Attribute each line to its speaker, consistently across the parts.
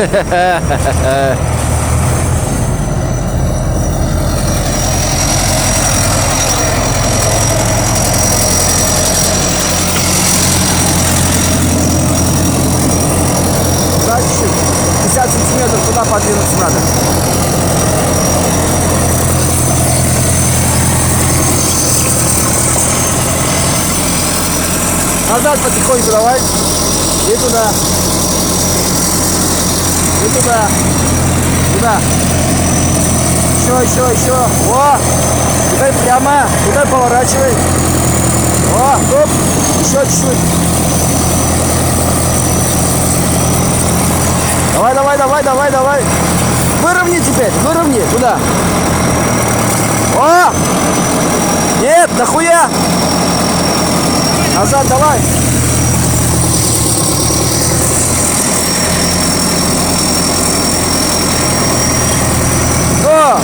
Speaker 1: Дальше 50 сантиметров туда подвинуться надо. Назад потихоньку давай. И туда. И туда. Туда. Еще. О! Теперь прямо. Туда поворачивай. О, оп. Еще чуть-чуть. Давай. Выровни теперь. Выровни. Туда. О! Нет, нахуя? Назад давай. О!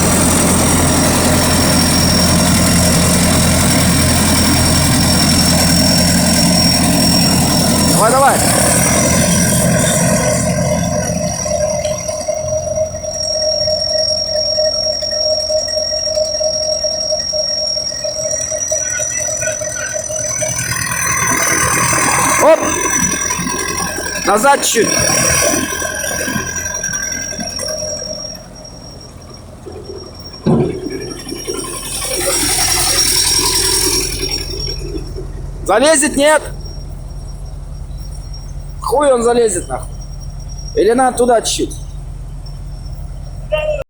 Speaker 1: Давай. Оп! Назад чуть. Залезет, нет? Хуй он залезет, нахуй. Или надо туда чуть-чуть.